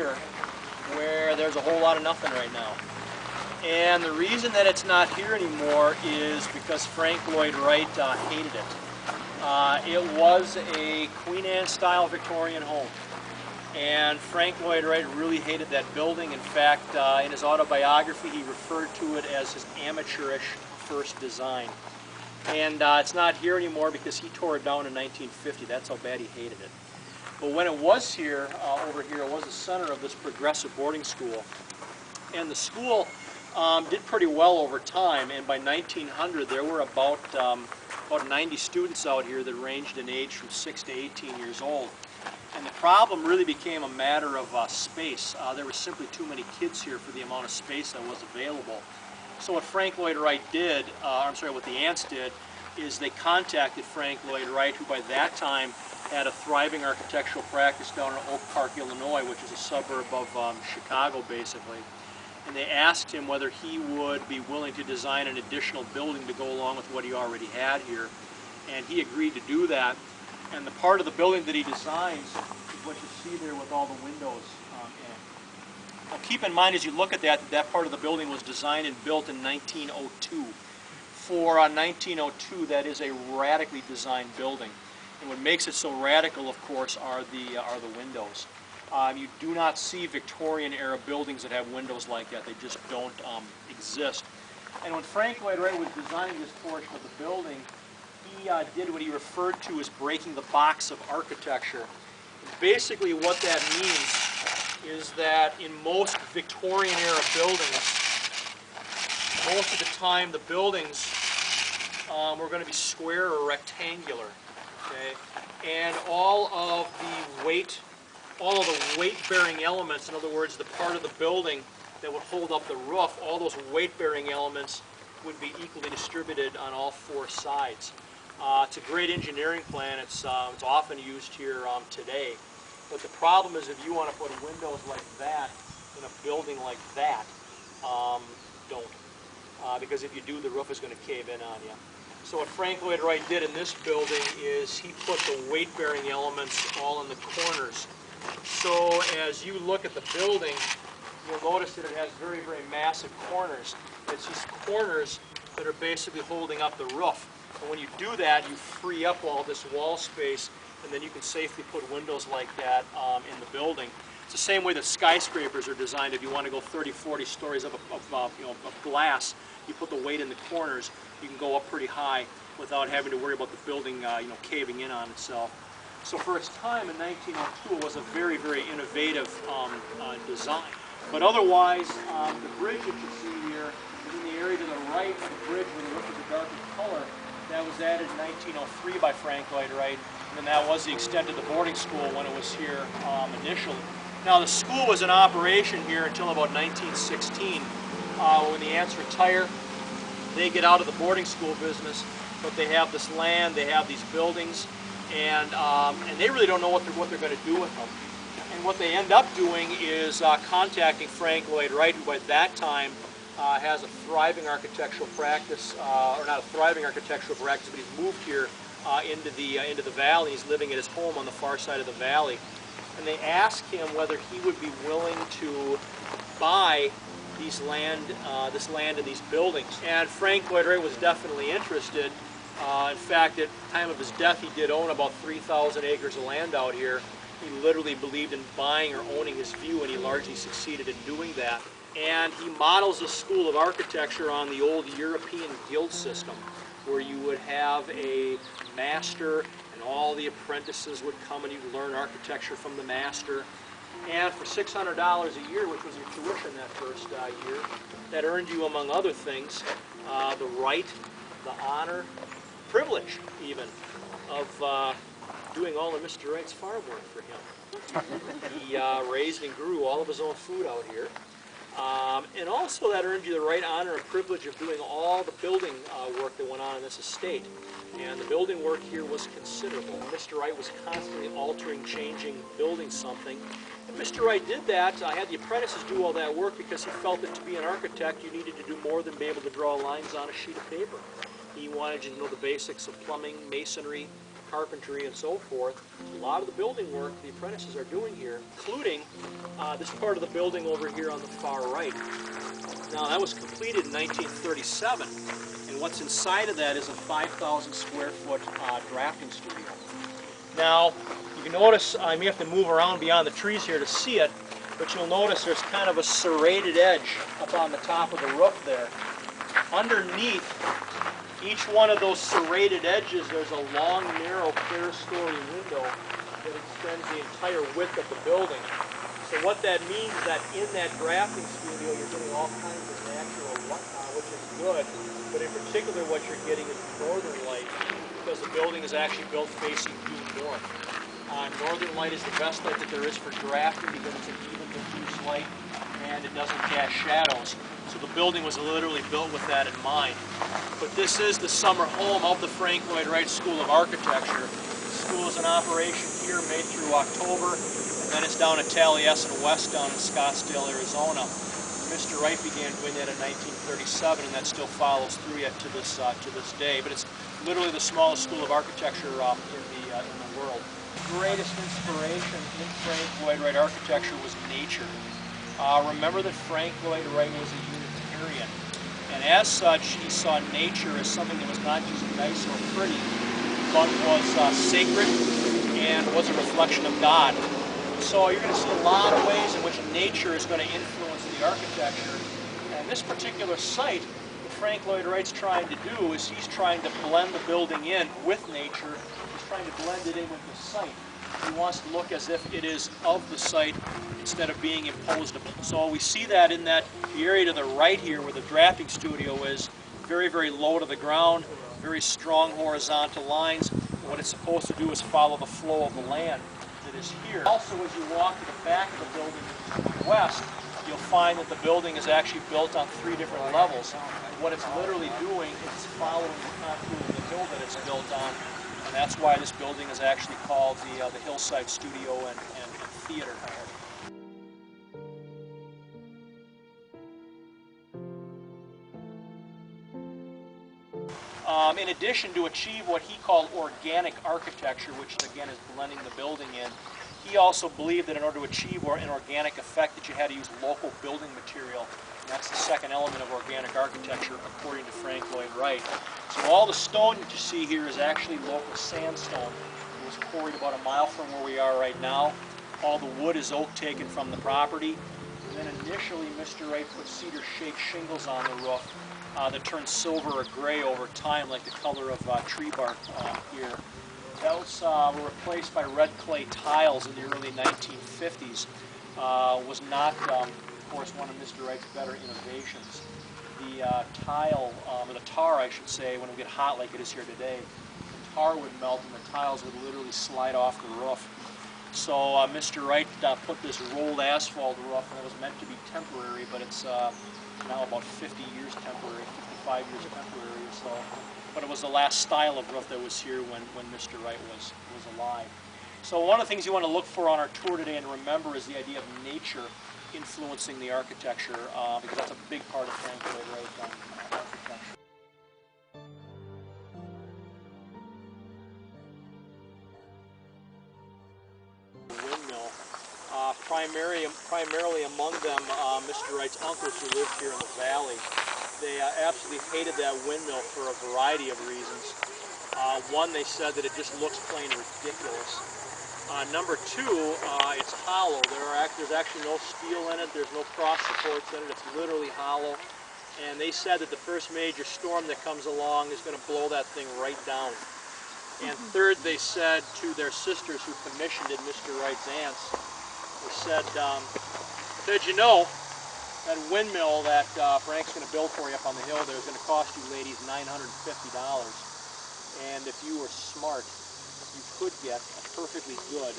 here where there's a whole lot of nothing right now. And the reason that it's not here anymore is because Frank Lloyd Wright hated it. It was a Queen Anne style Victorian home. And Frank Lloyd Wright really hated that building. In fact, in his autobiography, he referred to it as his amateurish first design. And it's not here anymore because he tore it down in 1950. That's how bad he hated it. But when it was here, over here, it was the center of this progressive boarding school. And the school did pretty well over time. And by 1900, there were about 90 students out here that ranged in age from 6 to 18 years old. And the problem really became a matter of space. There were simply too many kids here for the amount of space that was available. So what Frank Lloyd Wright did, what the Ants did, is they contacted Frank Lloyd Wright, who by that time had a thriving architectural practice down in Oak Park, Illinois, which is a suburb of Chicago, basically. And they asked him whether he would be willing to design an additional building to go along with what he already had here. And he agreed to do that. And the part of the building that he designs is what you see there with all the windows in it. Now keep in mind as you look at that part of the building was designed and built in 1902. For 1902, that is a radically designed building. And what makes it so radical, of course, are the windows. You do not see Victorian-era buildings that have windows like that. They just don't exist. And when Frank Lloyd Wright was designing this portion of the building, he did what he referred to as breaking the box of architecture. Basically what that means is that in most Victorian-era buildings, most of the time the buildings were going to be square or rectangular. Okay? And all of the weight-bearing elements, in other words, the part of the building that would hold up the roof, all those weight-bearing elements would be equally distributed on all four sides. It's a great engineering plan. It's often used here today. But the problem is if you want to put windows like that in a building like that, don't. Because if you do, the roof is going to cave in on you. So what Frank Lloyd Wright did in this building is he put the weight-bearing elements all in the corners. So as you look at the building, you'll notice that it has very, very massive corners. It's these corners that are basically holding up the roof. And when you do that, you free up all this wall space, and then you can safely put windows like that in the building. It's the same way that skyscrapers are designed. If you want to go 30, 40 stories of glass, you put the weight in the corners, you can go up pretty high without having to worry about the building caving in on itself. So for its time in 1902, it was a very, very innovative design. But otherwise, the bridge that you see here is in the area to the right of the bridge where the roof is a darker color. That was added in 1903 by Frank Lloyd Wright, and then that was the extent of the boarding school when it was here initially. Now the school was in operation here until about 1916. When the Ants retire, they get out of the boarding school business, but they have this land, they have these buildings, and they really don't know what they're going to do with them. And what they end up doing is contacting Frank Lloyd Wright, who by that time has a thriving architectural practice, or not a thriving architectural practice, but he's moved here into the valley. He's living at his home on the far side of the valley. And they ask him whether he would be willing to buy this land and these buildings. And Frank Lloyd Wright was definitely interested. In fact, at the time of his death, he did own about 3,000 acres of land out here. He literally believed in buying or owning his view, and he largely succeeded in doing that. And he models a school of architecture on the old European guild system, where you would have a master and all the apprentices would come and you'd learn architecture from the master. And for $600 a year, which was your tuition that first year, that earned you, among other things, the right, the honor, privilege even, of doing all of Mr. Wright's farm work for him. He raised and grew all of his own food out here. And also that earned you the right, honor, and privilege of doing all the building work that went on in this estate. And the building work here was considerable. Mr. Wright was constantly altering, changing, building something. And Mr. Wright did that, had the apprentices do all that work because he felt that to be an architect you needed to do more than be able to draw lines on a sheet of paper. He wanted you to know the basics of plumbing, masonry, carpentry and so forth. A lot of the building work the apprentices are doing here, including this part of the building over here on the far right. Now that was completed in 1937, and what's inside of that is a 5,000 square foot drafting studio. Now, you can notice, I may have to move around beyond the trees here to see it, but you'll notice there's kind of a serrated edge up on the top of the roof there. Underneath each one of those serrated edges, there's a long, narrow, clear-story window that extends the entire width of the building. So what that means is that in that drafting studio, you're getting all kinds of natural light, which is good, but in particular what you're getting is northern light, because the building is actually built facing due north. Northern light is the best light that there is for drafting because it's an even diffuse light and it doesn't cast shadows. So the building was literally built with that in mind. But this is the summer home of the Frank Lloyd Wright School of Architecture. The school is in operation here May through October, and then it's down at Taliesin West down in Scottsdale, Arizona. Mr. Wright began doing that in 1937, and that still follows through yet to this day. But it's literally the smallest school of architecture in the world. The greatest inspiration in Frank Lloyd Wright architecture was nature. Remember that Frank Lloyd Wright was a Unitarian, and as such, he saw nature as something that was not just nice or pretty, but was sacred and was a reflection of God. So you're going to see a lot of ways in which nature is going to influence the architecture. And this particular site, what Frank Lloyd Wright's trying to do is he's trying to blend the building in with nature. He's trying to blend it in with the site. He wants to look as if it is of the site instead of being imposed upon. So we see that in the area to the right here where the drafting studio is, very, very low to the ground, very strong horizontal lines. And what it's supposed to do is follow the flow of the land that is here. Also, as you walk to the back of the building to the west, you'll find that the building is actually built on 3 different levels. What it's literally doing is following the contour of the hill that it's built on. And that's why this building is actually called the Hillside Studio and Theater. In addition, to achieve what he called organic architecture, which again is blending the building in, he also believed that in order to achieve an organic effect that you had to use local building material. And that's the second element of organic architecture according to Frank Lloyd Wright. So all the stone that you see here is actually local sandstone. It was quarried about a mile from where we are right now. All the wood is oak taken from the property. And then initially Mr. Wright put cedar shake shingles on the roof that turned silver or gray over time, like the color of tree bark here. Those were replaced by red clay tiles in the early 1950s. Was not, of course, one of Mr. Wright's better innovations. The tile, or the tar I should say, when it would get hot like it is here today, the tar would melt and the tiles would literally slide off the roof. So Mr. Wright put this rolled asphalt roof, and it was meant to be temporary, but it's now about 50 years temporary, 55 years temporary or so. But it was the last style of roof that was here when Mr. Wright was alive. So one of the things you want to look for on our tour today and remember is the idea of nature influencing the architecture, because that's a big part of Frank Lloyd Wright's architecture. Windmill. Primarily among them, Mr. Wright's uncles who lived here in the valley. They absolutely hated that windmill for a variety of reasons. One, they said that it just looks plain ridiculous. Number 2, it's hollow. There's actually no steel in it. There's no cross supports in it. It's literally hollow. And they said that the first major storm that comes along is going to blow that thing right down. And third, they said to their sisters who commissioned it, Mr. Wright's aunts, they said, you know, that windmill that Frank's going to build for you up on the hill there is going to cost you ladies $950. And if you were smart, you could get a perfectly good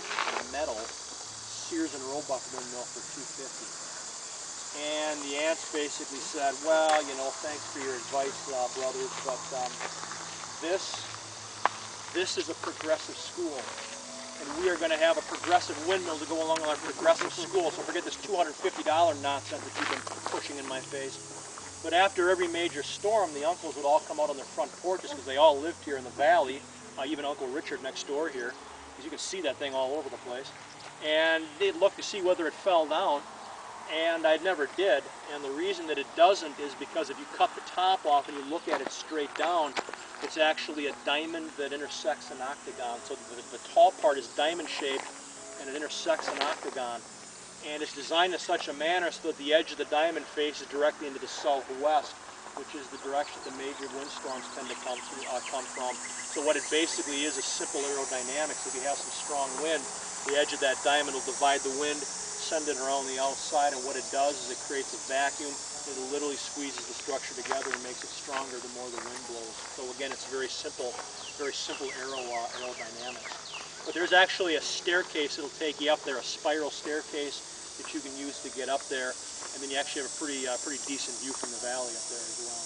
metal Sears and Roebuck windmill for $250. And the aunts basically said, well, you know, thanks for your advice, brothers, but this is a progressive school. And we are going to have a progressive windmill to go along with our progressive school. So forget this $250 nonsense that you've been pushing in my face. But after every major storm, the uncles would all come out on their front porches because they all lived here in the valley. even Uncle Richard next door here, because you can see that thing all over the place. And they'd look to see whether it fell down, and I never did. And the reason that it doesn't is because if you cut the top off and you look at it straight down, it's actually a diamond that intersects an octagon. So the tall part is diamond shaped and it intersects an octagon. And it's designed in such a manner so that the edge of the diamond faces directly into the southwest, which is the direction the major windstorms tend to come from. So what it basically is simple aerodynamics. If you have some strong wind, the edge of that diamond will divide the wind, send it around the outside, and what it does is it creates a vacuum. It literally squeezes the structure together and makes it stronger the more the wind blows. So again, it's very simple aerodynamics. But there's actually a staircase that'll take you up there, a spiral staircase that you can use to get up there, and then you actually have a pretty decent view from the valley up there as well.